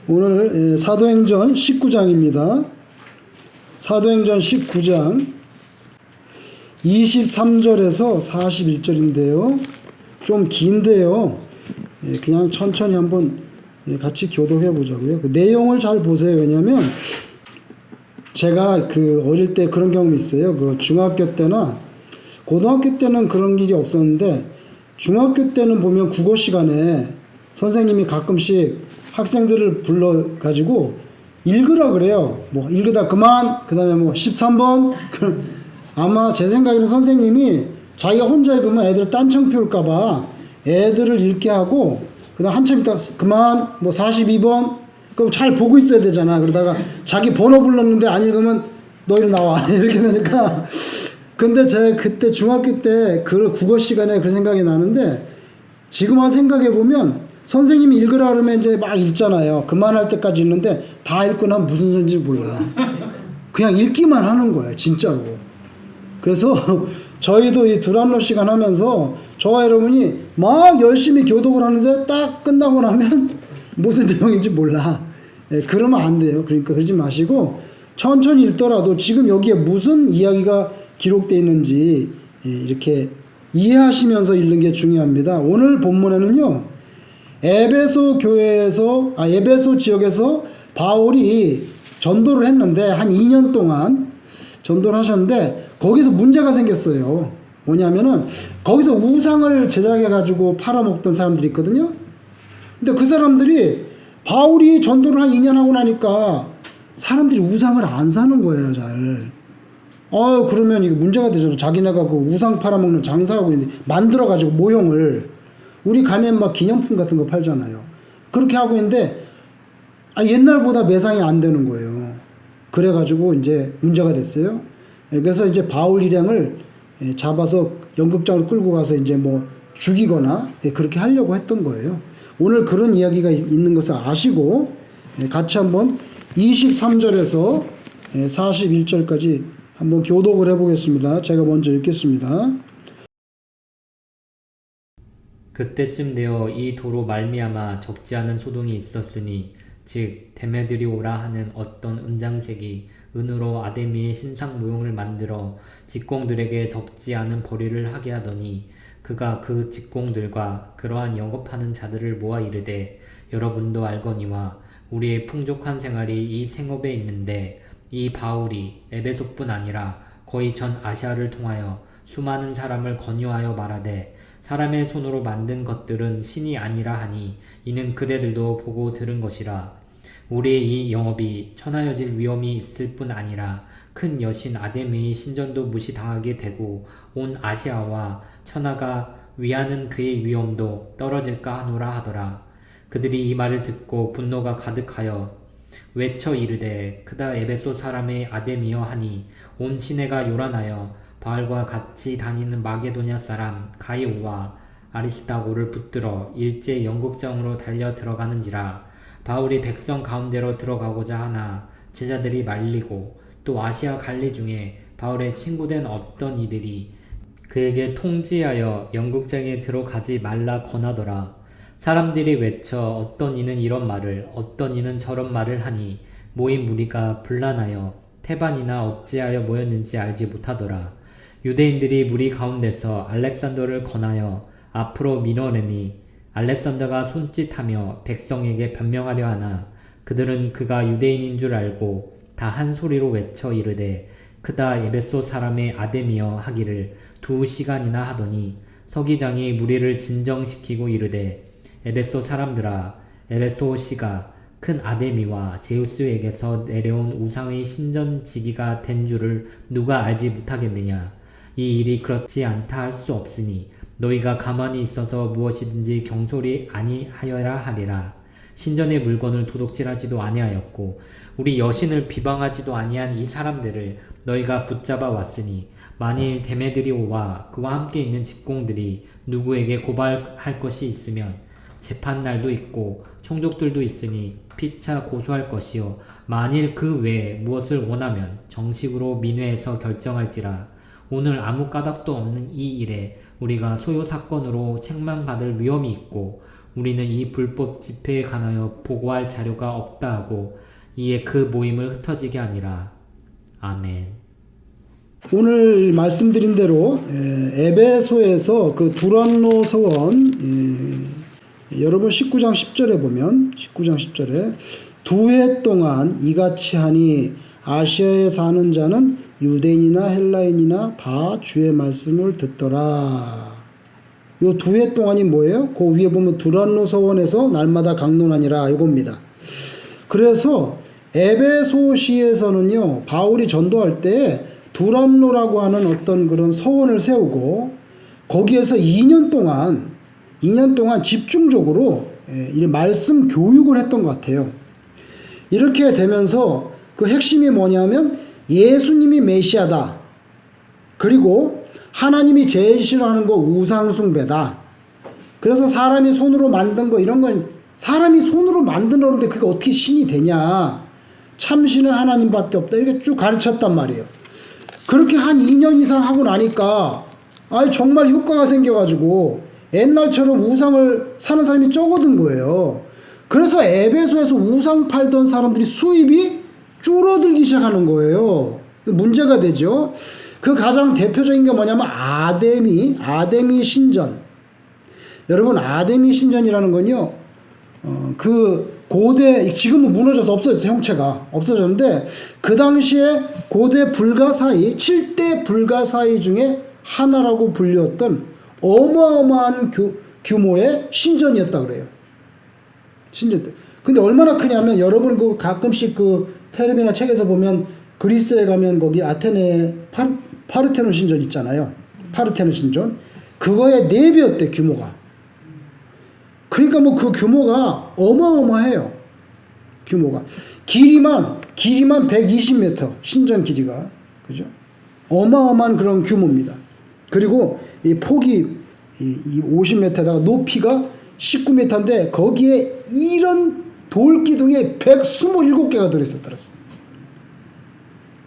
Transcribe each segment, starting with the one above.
오늘 사도행전 19장입니다. 사도행전 19장 23절에서 41절인데요. 좀 긴데요. 그냥 천천히 한번 같이 교독해 보자고요. 그 내용을 잘 보세요. 왜냐면 제가 어릴 때 그런 경험이 있어요. 중학교 때나 고등학교 때는 그런 일이 없었는데 중학교 때는 보면 국어 시간에 선생님이 가끔씩 학생들을 불러가지고 읽으라 그래요. 뭐 읽으다 그만, 그 다음에 뭐 13번. 그럼 아마 제 생각에는 선생님이 자기가 혼자 읽으면 애들 딴청 피울까봐 애들을 읽게 하고, 그 다음 한참 있다 그만, 뭐 42번. 그럼 잘 보고 있어야 되잖아. 그러다가 자기 번호 불렀는데 안 읽으면 너희는 나와. 이렇게 되니까. 근데 제가 그때 중학교 때 그 국어 시간에 그 생각이 나는데, 지금 와서 생각해 보면 선생님이 읽으라 그러면 이제 막 읽잖아요. 그만할 때까지 읽는데 다 읽고 나면 무슨 소리인지 몰라. 그냥 읽기만 하는 거예요. 진짜로. 그래서 저희도 이 두란노 시간 하면서 저와 여러분이 막 열심히 교독을 하는데 딱 끝나고 나면 무슨 내용인지 몰라. 그러면 안 돼요. 그러니까 그러지 마시고 천천히 읽더라도 지금 여기에 무슨 이야기가 기록되어 있는지 이렇게 이해하시면서 읽는 게 중요합니다. 오늘 본문에는요, 에베소 지역에서 바울이 전도를 했는데 한 2년 동안 전도를 하셨는데 거기서 문제가 생겼어요. 뭐냐면은 거기서 우상을 제작해 가지고 팔아먹던 사람들이 있거든요. 근데 그 사람들이 바울이 전도를 한 2년 하고 나니까 사람들이 우상을 안 사는 거예요, 잘. 그러면 이거 문제가 되잖아. 자기네가 그 우상 팔아먹는 장사하고 있는데 만들어 가지고 모형을, 우리 가면 막 기념품 같은 거 팔잖아요. 그렇게 하고 있는데 옛날보다 매상이 안 되는 거예요. 그래가지고 이제 문제가 됐어요. 그래서 이제 바울 일행을 잡아서 연극장을 끌고 가서 이제 뭐 죽이거나 그렇게 하려고 했던 거예요. 오늘 그런 이야기가 있는 것을 아시고 같이 한번 23절에서 41절까지 한번 교독을 해보겠습니다. 제가 먼저 읽겠습니다. 그때쯤 되어 이 도로 말미암아 적지 않은 소동이 있었으니, 즉 데메드리오라 하는 어떤 은장색이 은으로 아데미의 신상 모형을 만들어 직공들에게 적지 않은 벌이를 하게 하더니, 그가 그 직공들과 그러한 영업하는 자들을 모아 이르되, 여러분도 알거니와 우리의 풍족한 생활이 이 생업에 있는데, 이 바울이 에베소뿐 아니라 거의 전 아시아를 통하여 수많은 사람을 권유하여 말하되, 사람의 손으로 만든 것들은 신이 아니라 하니 이는 그대들도 보고 들은 것이라. 우리의 이 영업이 천하여질 위험이 있을 뿐 아니라 큰 여신 아데미의 신전도 무시당하게 되고 온 아시아와 천하가 위하는 그의 위엄도 떨어질까 하노라 하더라. 그들이 이 말을 듣고 분노가 가득하여 외쳐 이르되, 그다 에베소 사람의 아데미여 하니 온 시내가 요란하여 바울과 같이 다니는 마게도냐 사람 가이오와 아리스다고를 붙들어 일제 연극장으로 달려 들어가는지라. 바울이 백성 가운데로 들어가고자 하나 제자들이 말리고, 또 아시아 갈리 중에 바울의 친구된 어떤 이들이 그에게 통지하여 연극장에 들어가지 말라 권하더라. 사람들이 외쳐 어떤 이는 이런 말을, 어떤 이는 저런 말을 하니 모인 무리가 분란하여 태반이나 어찌하여 모였는지 알지 못하더라. 유대인들이 무리 가운데서 알렉산더를 권하여 앞으로 밀어내니 알렉산더가 손짓하며 백성에게 변명하려 하나, 그들은 그가 유대인인 줄 알고 다 한 소리로 외쳐 이르되, 그다 에베소 사람의 아데미여 하기를 2시간이나 하더니, 서기장이 무리를 진정시키고 이르되, 에베소 사람들아, 에베소 시가 큰 아데미와 제우스에게서 내려온 우상의 신전지기가 된 줄을 누가 알지 못하겠느냐. 이 일이 그렇지 않다 할 수 없으니 너희가 가만히 있어서 무엇이든지 경솔히 아니하여라 하리라. 신전의 물건을 도둑질하지도 아니하였고 우리 여신을 비방하지도 아니한 이 사람들을 너희가 붙잡아 왔으니, 만일 데메드리오와 그와 함께 있는 직공들이 누구에게 고발할 것이 있으면 재판날도 있고 총독들도 있으니 피차 고소할 것이요, 만일 그 외에 무엇을 원하면 정식으로 민회에서 결정할지라. 오늘 아무 까닭도 없는 이 일에 우리가 소요 사건으로 책망받을 위험이 있고 우리는 이 불법 집회에 관하여 보고할 자료가 없다 하고 이에 그 모임을 흩어지게 하니라. 아멘. 오늘 말씀드린 대로 에베소에서 그 두란노 서원, 여러분 19장 10절에 보면 19장 10절에 두 해 동안 이같이 하니 아시아에 사는 자는 유대인이나 헬라인이나 다 주의 말씀을 듣더라. 요 두 해 동안이 뭐예요? 그 위에 보면 두란노 서원에서 날마다 강론하니라 이겁니다. 그래서 에베소시에서는요, 바울이 전도할 때 두란노라고 하는 어떤 그런 서원을 세우고 거기에서 2년 동안 집중적으로 이 말씀 교육을 했던 것 같아요. 이렇게 되면서 그 핵심이 뭐냐면 예수님이 메시아다. 그리고 하나님이 제일 싫어하는 거 우상숭배다. 그래서 사람이 손으로 만든 거 이런 건 사람이 손으로 만드는데 그게 어떻게 신이 되냐. 참신은 하나님밖에 없다. 이렇게 쭉 가르쳤단 말이에요. 그렇게 한 2년 이상 하고 나니까 정말 효과가 생겨가지고 옛날처럼 우상을 사는 사람이 적어든 거예요. 그래서 에베소에서 우상 팔던 사람들이 수입이 줄어들기 시작하는 거예요. 문제가 되죠. 그 가장 대표적인 게 뭐냐면 아데미 신전. 여러분 아데미 신전이라는 건요. 그 고대 지금은 무너져서 없어졌어요. 형체가 없어졌는데 그 당시에 고대 불가사의 7대 불가사의 중에 하나라고 불렸던 어마어마한 규모의 신전이었다 그래요. 신전 때. 근데 얼마나 크냐면 여러분 그 가끔씩 그 텔레비나 책에서 보면 그리스에 가면 거기 아테네 파르테논 신전 있잖아요. 파르테논 신전. 그거의 4배였대 규모가. 그러니까 뭐 그 규모가 어마어마해요. 규모가. 길이만 120m 신전 길이가. 그죠? 어마어마한 그런 규모입니다. 그리고 이 폭이 이 50m에다가 높이가 19m인데 거기에 이런 돌기둥에 127개가 들어있었더라.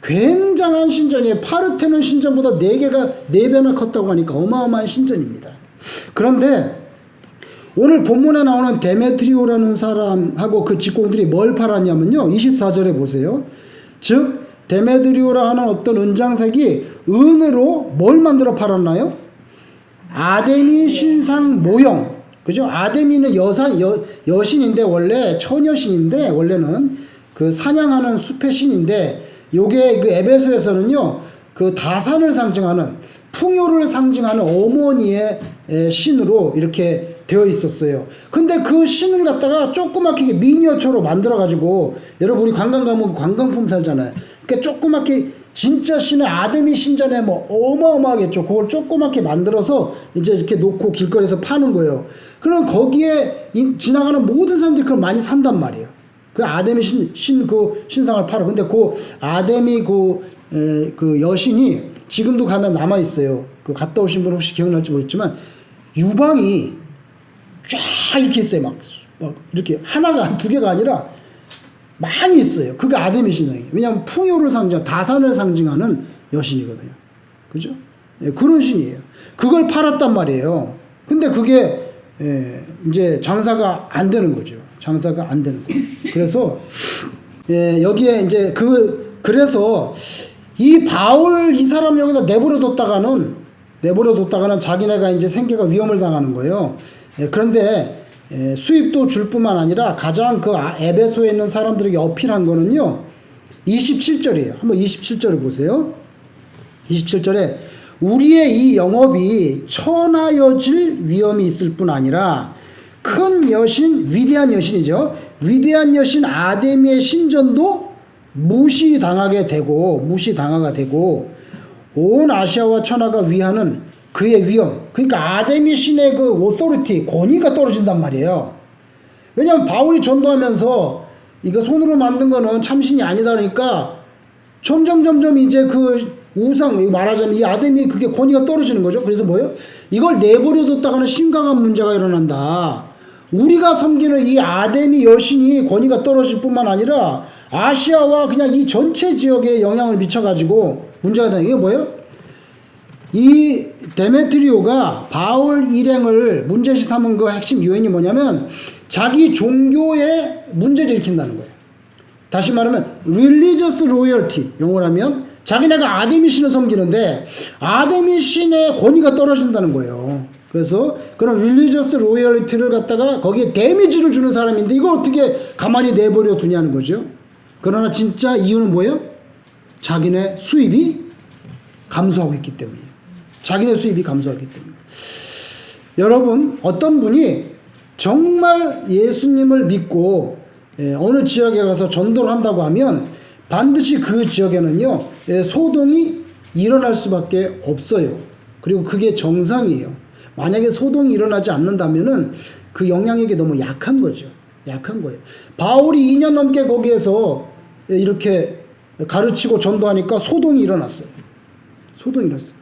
굉장한 신전이에요. 파르테논 신전보다 4배나 컸다고 하니까 어마어마한 신전입니다. 그런데 오늘 본문에 나오는 데메트리오라는 사람하고 그 직공들이 뭘 팔았냐면요. 24절에 보세요. 즉 데메트리오라 하는 어떤 은장색이 은으로 뭘 만들어 팔았나요? 아데미 신상 모형. 그죠? 아데미는 여신인데 원래 처녀신인데 원래는 그 사냥하는 숲의 신인데 요게 그 에베소에서는요. 그 다산을 상징하는 풍요를 상징하는 어머니의 신으로 이렇게 되어 있었어요. 근데 그 신을 갖다가 조그맣게 미니어처로 만들어가지고 여러분 우리 관광 가면 관광품 살잖아요. 그러니까 조그맣게 진짜 신의 아데미 신전에 뭐 어마어마하겠죠. 그걸 조그맣게 만들어서 이제 이렇게 놓고 길거리에서 파는 거예요. 그럼 거기에 지나가는 모든 사람들이 그걸 많이 산단 말이에요. 그 아데미 그 신상을 팔아. 근데 그 아데미 그 여신이 지금도 가면 남아 있어요. 그 갔다 오신 분 혹시 기억날지 모르겠지만 유방이 쫙 이렇게 있어요. 막 이렇게 하나가 2개가 아니라 많이 있어요. 그게 아데미 신상이에요. 왜냐하면 풍요를 다산을 상징하는 여신이거든요. 그죠? 그런 신이에요. 그걸 팔았단 말이에요. 근데 그게 이제 장사가 안 되는 거죠. 장사가 안 되는 거예요. 그래서 여기에 이제 그래서 이 바울 이 사람 여기다 내버려 뒀다가는 자기네가 이제 생계가 위험을 당하는 거예요. 그런데 수입도 줄 뿐만 아니라 가장 그 에베소에 있는 사람들에게 어필한 거는요. 27절이에요. 한번 27절을 보세요. 27절에 우리의 이 영업이 천하여질 위험이 있을 뿐 아니라 큰 여신, 위대한 여신이죠. 위대한 여신 아데미의 신전도 무시당하게 되고 온 아시아와 천하가 위하는 그의 위험. 그러니까 아데미 신의 그 오토리티, 권위가 떨어진단 말이에요. 왜냐하면 바울이 전도하면서 이거 손으로 만든 거는 참신이 아니다 그러니까 점점 이제 그 우상, 말하자면 이 아데미 그게 권위가 떨어지는 거죠. 그래서 뭐예요? 이걸 내버려 뒀다가는 심각한 문제가 일어난다. 우리가 섬기는 이 아데미 여신이 권위가 떨어질 뿐만 아니라 아시아와 그냥 이 전체 지역에 영향을 미쳐가지고 문제가 되는 게 뭐예요? 이 데메트리오가 바울 일행을 문제시 삼은 그 핵심 요인이 뭐냐면 자기 종교에 문제를 일으킨다는 거예요. 다시 말하면 religious loyalty, 영어로 하면 자기네가 아데미 신을 섬기는데 아데미 신의 권위가 떨어진다는 거예요. 그래서 그런 religious loyalty를 갖다가 거기에 데미지를 주는 사람인데 이걸 어떻게 가만히 내버려 두냐는 거죠. 그러나 진짜 이유는 뭐예요? 자기네 수입이 감소하고 있기 때문이에요. 자기네 수입이 감소하기 때문에. 여러분, 어떤 분이 정말 예수님을 믿고 어느 지역에 가서 전도를 한다고 하면 반드시 그 지역에는요 소동이 일어날 수밖에 없어요. 그리고 그게 정상이에요. 만약에 소동이 일어나지 않는다면은 그 영향력이 너무 약한 거죠. 약한 거예요. 바울이 2년 넘게 거기에서 이렇게 가르치고 전도하니까 소동이 일어났어요. 소동이 일어났어요.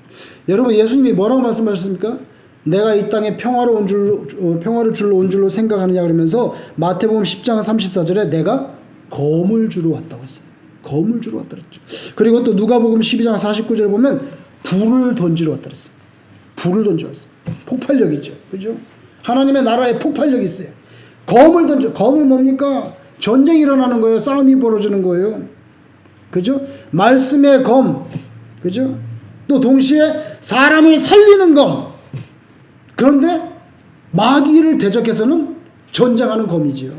여러분, 예수님이 뭐라고 말씀하셨습니까? 내가 이 땅에 평화를 주러 온 줄로 생각하느냐 그러면서 마태복음 10장 34절에 내가 검을 주러 왔다고 했어요. 검을 주러 왔다 그랬죠. 그리고 또 누가복음 12장 49절에 보면 불을 던지러 왔다 그랬어요. 불을 던지러 왔어요. 폭발력이죠. 그죠? 하나님의 나라에 폭발력이 있어요. 검을 던져. 검은 뭡니까? 전쟁이 일어나는 거예요. 싸움이 벌어지는 거예요. 그죠? 말씀의 검. 그죠? 또 동시에 사람을 살리는 검. 그런데 마귀를 대적해서는 전쟁하는 검이지요.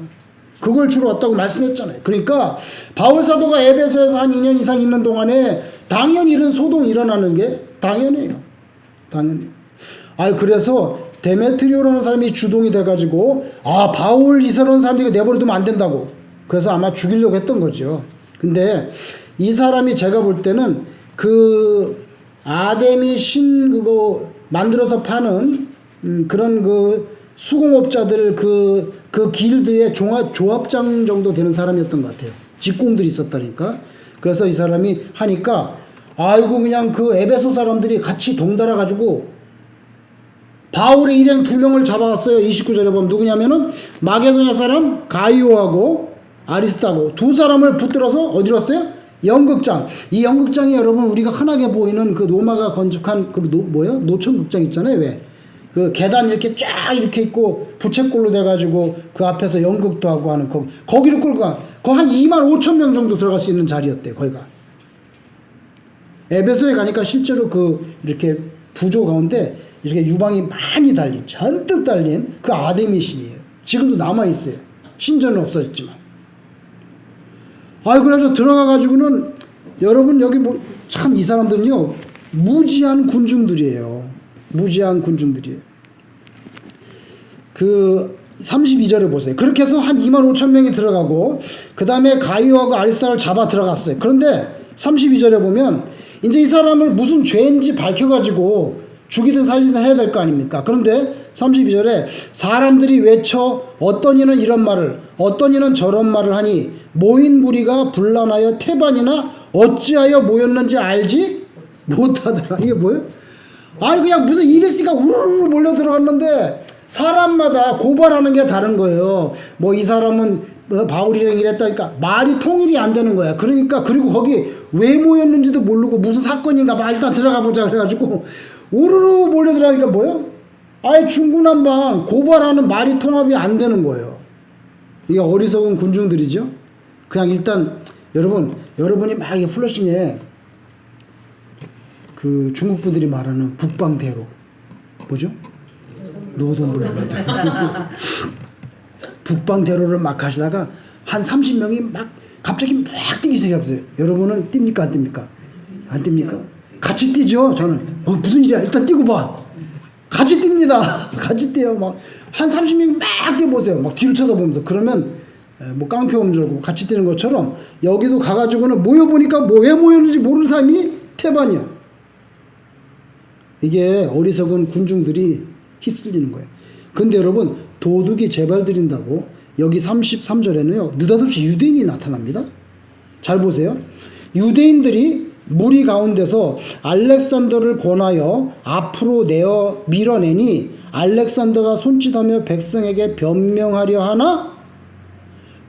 그걸 주로 왔다고 말씀했잖아요. 그러니까 바울 사도가 에베소에서 한 2년 이상 있는 동안에 당연히 이런 소동이 일어나는 게 당연해요. 당연히. 그래서 데메트리오라는 사람이 주동이 돼가지고 바울 이사라는 사람들이 내버려두면 안 된다고. 그래서 아마 죽이려고 했던 거죠. 근데 이 사람이 제가 볼 때는 그 아데미 신 그거 만들어서 파는 그런 그 수공업자들 그 길드의 조합장 정도 되는 사람이었던 것 같아요. 직공들이 있었다니까. 그래서 이 사람이 하니까 그냥 그 에베소 사람들이 같이 덩달아 가지고 바울의 일행 2명을 잡아왔어요. 29절에 보면 누구냐면은 마게도냐 사람 가이오하고 아리스타고 두 사람을 붙들어서 어디로 왔어요? 연극장. 이 연극장이 여러분 우리가 흔하게 보이는 그 로마가 건축한 그 노천극장 있잖아요. 왜? 그 계단 이렇게 쫙 이렇게 있고 부채꼴로 돼가지고 그 앞에서 연극도 하고 하는 거기를 끌고 가. 거기 한 25,000명 정도 들어갈 수 있는 자리였대요. 거기가. 에베소에 가니까 실제로 그 이렇게 부조 가운데 이렇게 유방이 많이 달린 잔뜩 달린 그 아데미 신이에요. 지금도 남아있어요. 신전은 없어졌지만. 그래서 들어가가지고는 여러분 여기 참 이 사람들은요 무지한 군중들이에요. 무지한 군중들이에요. 그 32절에 보세요. 그렇게 해서 한 25,000명이 들어가고 그 다음에 가이오하고 아리스타를 잡아 들어갔어요. 그런데 32절에 보면 이제 이 사람을 무슨 죄인지 밝혀가지고 죽이든 살리든 해야 될 거 아닙니까? 그런데 32절에 사람들이 외쳐 어떤 이는 이런 말을 어떤 이는 저런 말을 하니 모인 무리가 분란하여 태반이나 어찌하여 모였는지 알지 못하더라. 이게 뭐예요? 그냥 무슨 일이 있으니까 우르르 몰려 들어갔는데 사람마다 고발하는 게 다른 거예요. 이 사람은 바울이랑 이랬다니까 말이 통일이 안 되는 거야. 그러니까 그리고 거기 왜 모였는지도 모르고 무슨 사건인가 봐. 일단 들어가 보자 그래가지고 우르르 몰려 들어가니까 뭐예요? 중구난방 고발하는 말이 통합이 안 되는 거예요. 이게 어리석은 군중들이죠. 그냥 일단 여러분이 막 플러싱에 그 중국 분들이 말하는 북방대로 뭐죠? 노동불란대 북방대로를 막 하시다가 한 30명이 막 갑자기 막 뛰기 시작했어요. 여러분은 뜁니까 안 뜁니까? 안 뜁니까? 같이 뛰죠. 저는 무슨 일이야? 일단 뛰고 봐. 같이 뜁니다. 같이 뛰어요. 막 한 30명이 막 뛰어보세요. 막 뒤를 쳐다보면서 그러면 깡패 오는 줄 알고 같이 뛰는 것처럼 여기도 가가지고는 모여보니까 왜 모였는지 모르는 사람이 태반이야. 이게 어리석은 군중들이 휩쓸리는 거예요. 근데 여러분 도둑이 재발들인다고 여기 33절에는요 느닷없이 유대인이 나타납니다. 잘 보세요. 유대인들이 무리 가운데서 알렉산더를 권하여 앞으로 밀어내니 알렉산더가 손짓하며 백성에게 변명하려 하나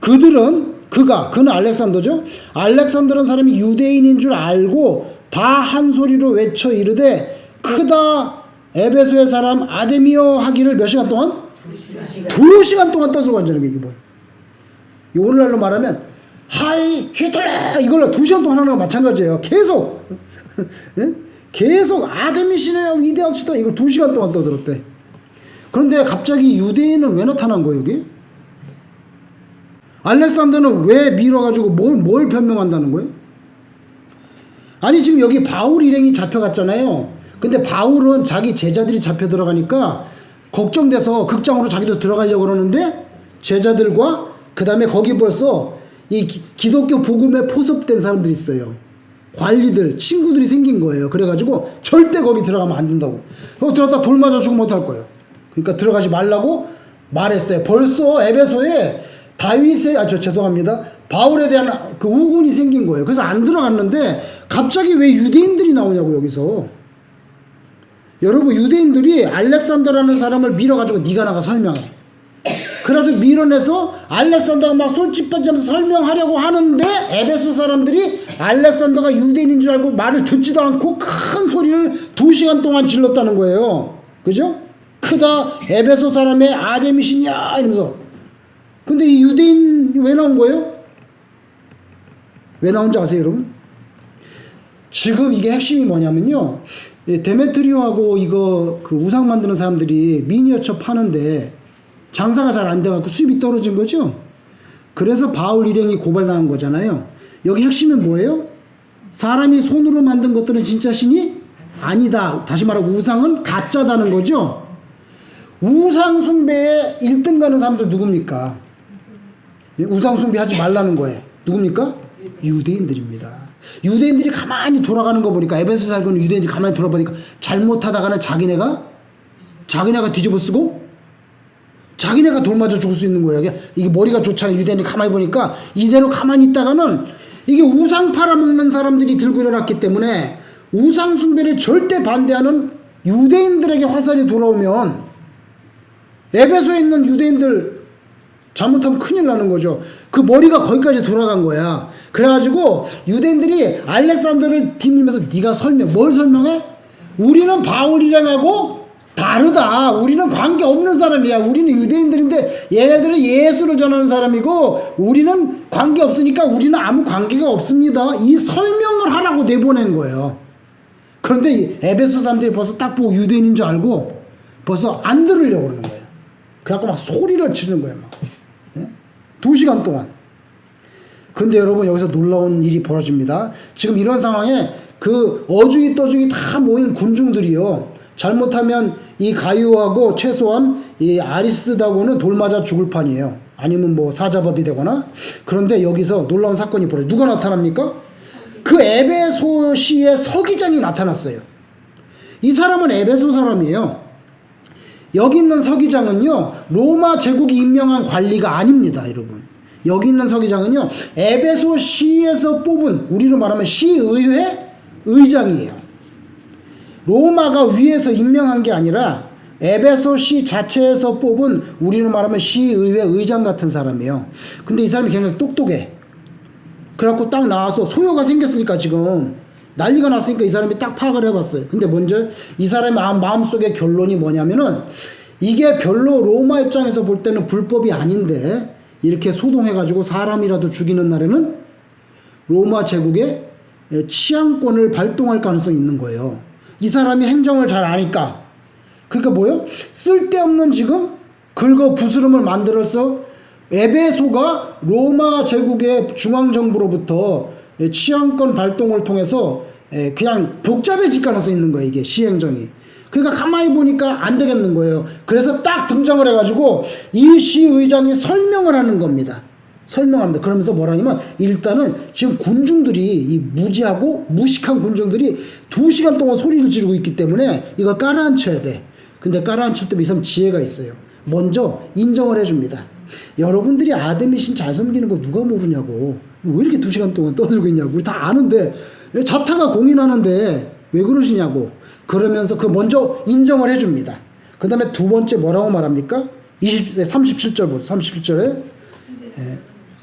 그는 알렉산더죠. 알렉산더라는 사람이 유대인인 줄 알고 다 한 소리로 외쳐 이르되 크다 에베소의 사람 아데미어 하기를 몇 시간 동안? 2시간 동안 떠들어간다는 게 이게 뭐야. 오늘날로 말하면 하이 히틀러 이걸로 2시간 동안 하는 거 마찬가지예요. 계속 예? 계속 아데미시네요 위대하시다 이걸 2시간 동안 떠들었대. 그런데 갑자기 유대인은 왜 나타난 거예요 여기? 알렉산더는 왜 밀어가지고 뭘 변명한다는 거예요? 아니 지금 여기 바울 일행이 잡혀갔잖아요. 근데 바울은 자기 제자들이 잡혀 들어가니까 걱정돼서 극장으로 자기도 들어가려고 그러는데 제자들과 그 다음에 거기 벌써 이 기독교 복음에 포섭된 사람들이 있어요. 관리들 친구들이 생긴 거예요. 그래가지고 절대 거기 들어가면 안 된다고. 거기 들어갔다 돌 맞아 죽으면 어떡할 거예요. 그러니까 들어가지 말라고 말했어요. 벌써 에베소에 다윗의 죄송합니다. 바울에 대한 그 우군이 생긴 거예요. 그래서 안 들어갔는데 갑자기 왜 유대인들이 나오냐고 여기서. 여러분 유대인들이 알렉산더라는 사람을 밀어가지고 네가 나가 설명해. 그래가지고 밀어내서 알렉산더가 막 솔직빠지면서 설명하려고 하는데 에베소 사람들이 알렉산더가 유대인인 줄 알고 말을 듣지도 않고 큰 소리를 2시간 동안 질렀다는 거예요. 그죠? 크다 에베소 사람의 아데미시냐 이러면서. 근데 이 유대인 왜 나온 거예요? 왜 나온지 아세요 여러분? 지금 이게 핵심이 뭐냐면요, 데메트리오하고 이거 그 우상 만드는 사람들이 미니어처 파는데 장사가 잘 안 돼갖고 수입이 떨어진 거죠. 그래서 바울 일행이 고발당한 거잖아요. 여기 핵심은 뭐예요? 사람이 손으로 만든 것들은 진짜 신이 아니다. 다시 말하고 우상은 가짜다는 거죠. 우상 숭배에 1등 가는 사람들 누굽니까? 우상 숭배하지 말라는 거예요. 누굽니까? 유대인들입니다. 유대인들이 가만히 돌아가는 거 보니까 에베소 살고 있는 유대인들이 가만히 돌아보니까 잘못하다가는 자기네가 뒤집어 쓰고 자기네가 돌 맞아 죽을 수 있는 거예요. 이게 머리가 좋잖아요. 유대인이 가만히 보니까 이대로 가만히 있다가는 이게 우상 팔아먹는 사람들이 들고 일어났기 때문에 우상 숭배를 절대 반대하는 유대인들에게 화살이 돌아오면 에베소에 있는 유대인들 잘못하면 큰일 나는 거죠. 그 머리가 거기까지 돌아간 거야. 그래가지고 유대인들이 알렉산더를 뒤밀면서 네가 뭘 설명해? 우리는 바울 일행하고 다르다. 우리는 관계없는 사람이야. 우리는 유대인들인데 얘네들은 예수를 전하는 사람이고 우리는 관계없으니까 우리는 아무 관계가 없습니다. 이 설명을 하라고 내보낸 거예요. 그런데 에베소 사람들이 벌써 딱 보고 유대인인 줄 알고 벌써 안 들으려고 그러는 거예요. 그래갖고 막 소리를 지르는 거예요. 막. 2시간 동안. 근데 여러분 여기서 놀라운 일이 벌어집니다. 지금 이런 상황에 그 어중이 떠중이 다 모인 군중들이요, 잘못하면 이 가이오하고 최소한 이 아리스다고는 돌 맞아 죽을 판이에요. 아니면 뭐 사자법이 되거나. 그런데 여기서 놀라운 사건이 벌어요. 누가 나타납니까? 그 에베소시의 서기장이 나타났어요. 이 사람은 에베소 사람이에요. 여기 있는 서기장은요, 로마 제국이 임명한 관리가 아닙니다, 여러분. 여기 있는 서기장은요, 에베소 시에서 뽑은, 우리로 말하면 시의회 의장이에요. 로마가 위에서 임명한 게 아니라 에베소 시 자체에서 뽑은, 우리로 말하면 시의회 의장 같은 사람이에요. 근데 이 사람이 굉장히 똑똑해. 그래갖고 딱 나와서 소요가 생겼으니까 지금 난리가 났으니까 이 사람이 딱 파악을 해봤어요. 근데 먼저 이 사람의 마음속의 결론이 뭐냐면은 이게 별로 로마 입장에서 볼 때는 불법이 아닌데 이렇게 소동해가지고 사람이라도 죽이는 날에는 로마 제국의 치안권을 발동할 가능성이 있는 거예요. 이 사람이 행정을 잘 아니까. 그러니까 뭐요? 쓸데없는 지금 긁어 부스럼을 만들어서 에베소가 로마 제국의 중앙정부로부터 치안권 발동을 통해서 그냥 복잡해질 가능성이 있는 거예요. 이게 시행정이. 그러니까 가만히 보니까 안 되겠는 거예요. 그래서 딱 등장을 해가지고 이 시의장이 설명을 하는 겁니다. 설명합니다. 그러면서 뭐라냐면 일단은 지금 군중들이 이 무지하고 무식한 군중들이 2시간 동안 소리를 지르고 있기 때문에 이걸 깔아앉혀야 돼. 근데 깔아앉힐 때 이 사람 지혜가 있어요. 먼저 인정을 해줍니다. 여러분들이 아데미신 잘 섬기는 거 누가 모르냐고. 왜 이렇게 2시간 동안 떠들고 있냐고. 우리 다 아는데 자타가 공인하는데 왜 그러시냐고. 그러면서 그 먼저 인정을 해줍니다. 그 다음에 두 번째 뭐라고 말합니까? 37절부터 37절에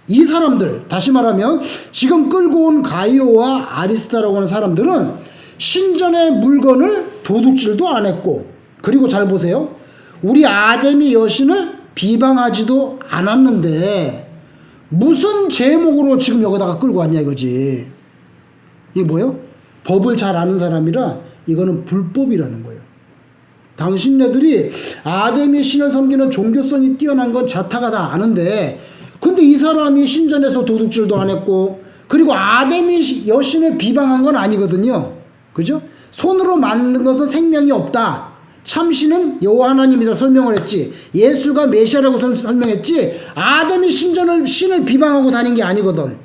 이 사람들, 다시 말하면 지금 끌고 온 가이오와 아리스다라고 하는 사람들은 신전의 물건을 도둑질도 안 했고, 그리고 잘 보세요. 우리 아데미 여신을 비방하지도 않았는데 무슨 제목으로 지금 여기다가 끌고 왔냐 이거지. 이게 뭐예요? 법을 잘 아는 사람이라 이거는 불법이라는 거예요. 당신네들이 아데미 신을 섬기는 종교성이 뛰어난 건 자타가 다 아는데, 근데 이 사람이 신전에서 도둑질도 안 했고, 그리고 아데미 여신을 비방한 건 아니거든요. 그죠? 손으로 만든 것은 생명이 없다. 참신은 여호와 하나님이다 설명을 했지. 예수가 메시아라고 설명했지. 아데미 신을 비방하고 다닌 게 아니거든.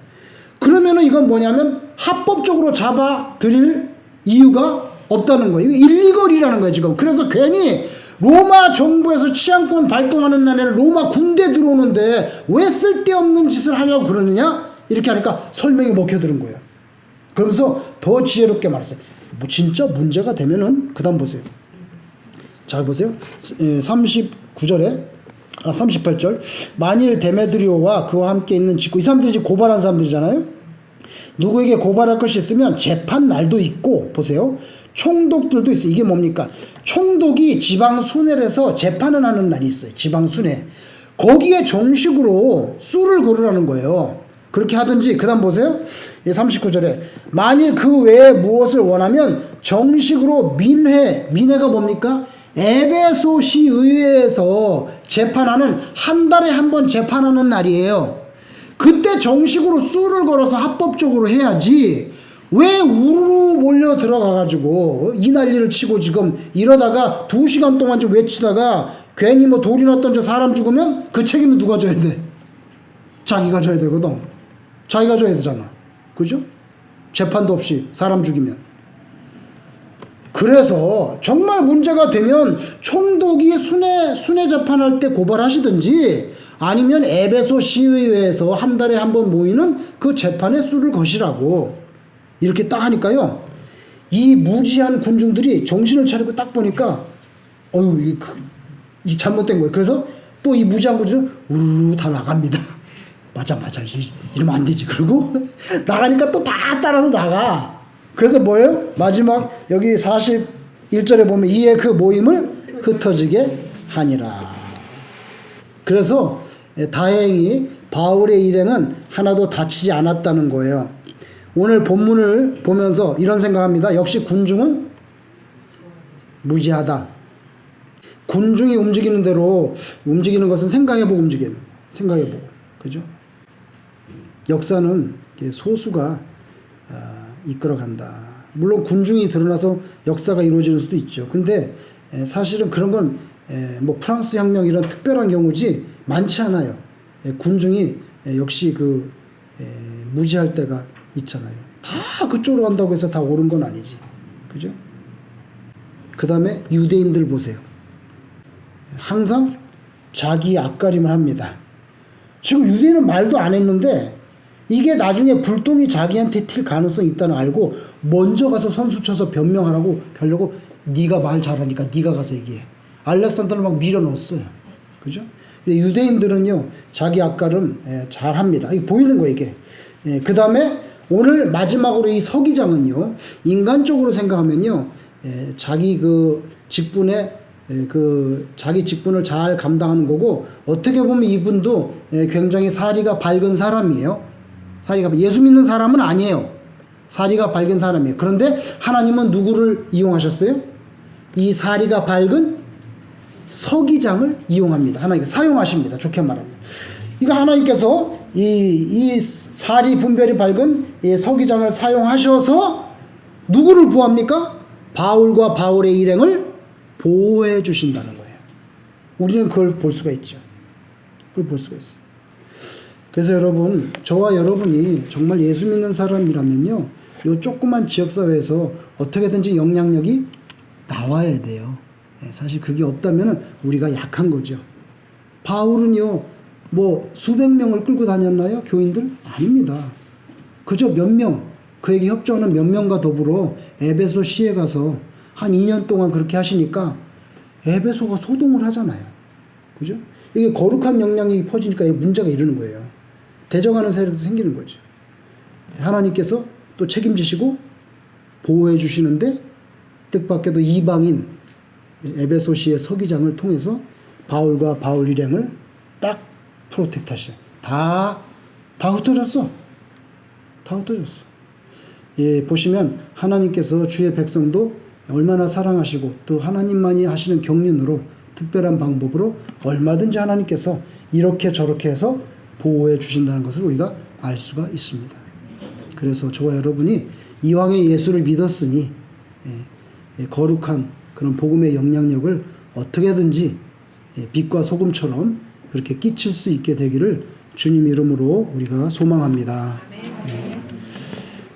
그러면은 이건 뭐냐면 합법적으로 잡아 드릴 이유가 없다는 거예요. 이거 일리걸이라는 거예요 지금. 그래서 괜히 로마 정부에서 치안권 발동하는 날에 로마 군대 들어오는데 왜 쓸데없는 짓을 하냐고 그러느냐, 이렇게 하니까 설명이 먹혀드는 거예요. 그러면서 더 지혜롭게 말했어요. 뭐 진짜 문제가 되면은 그 다음 보세요. 잘 보세요. 38절 만일 데메드리오와 그와 함께 있는 직구, 이 사람들이 지금 고발한 사람들이잖아요. 누구에게 고발할 것이 있으면 재판 날도 있고, 보세요, 총독들도 있어요. 이게 뭡니까? 총독이 지방 순회에서 재판을 하는 날이 있어요. 지방 순회. 거기에 정식으로 수를 거르라는 거예요. 그렇게 하든지, 그 다음 보세요. 39절에 만일 그 외에 무엇을 원하면 정식으로 민회가 뭡니까? 에베소시 의회에서 재판하는, 한 달에 한 번 재판하는 날이에요. 그때 정식으로 수를 걸어서 합법적으로 해야지, 왜 우르르 몰려 들어가가지고 이 난리를 치고 지금 이러다가 2시간 동안 좀 외치다가 괜히 뭐 돌이 났던 저 사람 죽으면 그 책임은 누가 져야 돼? 자기가 져야 되거든. 자기가 져야 되잖아. 그죠? 재판도 없이 사람 죽이면. 그래서 정말 문제가 되면 총독이 순회 재판할 때 고발하시든지, 아니면 에베소 시의회에서 한 달에 한 번 모이는 그 재판에 수를 거시라고 이렇게 딱 하니까요, 이 무지한 군중들이 정신을 차리고 딱 보니까 어휴, 이 잘못된 거예요. 그래서 또 이 무지한 군중은 우르르 다 나갑니다. 맞아 이러면 안 되지. 그리고 나가니까 또 다 따라서 나가. 그래서 뭐예요? 마지막 여기 41절에 보면 이에 그 모임을 흩어지게 하니라. 그래서 다행히 바울의 일행은 하나도 다치지 않았다는 거예요. 오늘 본문을 보면서 이런 생각합니다. 역시 군중은 무지하다. 군중이 움직이는 대로 움직이는 것은 생각해보고 움직여요. 생각해보고. 그죠? 역사는 소수가 이끌어간다. 물론 군중이 드러나서 역사가 이루어지는 수도 있죠. 근데 사실은 그런 건 뭐 프랑스 혁명 이런 특별한 경우지 많지 않아요. 군중이 역시 무지할 때가 있잖아요. 다 그쪽으로 간다고 해서 다 옳은 건 아니지. 그죠? 그 다음에 유대인들 보세요. 항상 자기 앞가림을 합니다. 지금 유대인은 말도 안 했는데 이게 나중에 불똥이 자기한테 튈 가능성이 있다는 알고 먼저 가서 선수 쳐서 변명하라고 벼려고, 네가 말 잘하니까 네가 가서 얘기해. 알렉산더를 막 밀어넣었어요. 그죠? 유대인들은요 자기 앞가름 잘합니다. 이게 보이는 거예요 이게. 그 다음에 오늘 마지막으로 이 서기장은요, 인간적으로 생각하면요, 자기 직분에 자기 직분을 잘 감당하는 거고, 어떻게 보면 이분도 굉장히 사리가 밝은 사람이에요. 예수 믿는 사람은 아니에요. 사리가 밝은 사람이에요. 그런데 하나님은 누구를 이용하셨어요? 이 사리가 밝은 서기장을 이용합니다. 하나님께 사용하십니다. 좋게 말하면. 이거 하나님께서 이 사리 분별이 밝은 이 서기장을 사용하셔서 누구를 보호합니까? 바울과 바울의 일행을 보호해 주신다는 거예요. 우리는 그걸 볼 수가 있죠. 그걸 볼 수가 있어요. 그래서 여러분, 저와 여러분이 정말 예수 믿는 사람이라면요, 이 조그만 지역사회에서 어떻게든지 영향력이 나와야 돼요. 사실 그게 없다면 우리가 약한 거죠. 바울은요, 뭐 수백 명을 끌고 다녔나요? 교인들? 아닙니다. 그저 몇 명, 그에게 협조하는 몇 명과 더불어 에베소 시에 가서 한 2년 동안 그렇게 하시니까 에베소가 소동을 하잖아요. 그죠? 이게 거룩한 영향이 퍼지니까 문제가 이러는 거예요. 대적하는 세력도 생기는 거죠. 하나님께서 또 책임지시고 보호해 주시는데 뜻밖에도 이방인 에베소시의 서기장을 통해서 바울과 바울 일행을 딱 프로텍트 하셔. 다 흩어졌어. 다 흩어졌어. 예, 보시면 하나님께서 주의 백성도 얼마나 사랑하시고 또 하나님만이 하시는 경륜으로 특별한 방법으로 얼마든지 하나님께서 이렇게 저렇게 해서 보호해 주신다는 것을 우리가 알 수가 있습니다. 그래서 저와 여러분이 이왕의 예수를 믿었으니 거룩한 그런 복음의 영향력을 어떻게든지 빛과 소금처럼 그렇게 끼칠 수 있게 되기를 주님 이름으로 우리가 소망합니다. 아멘.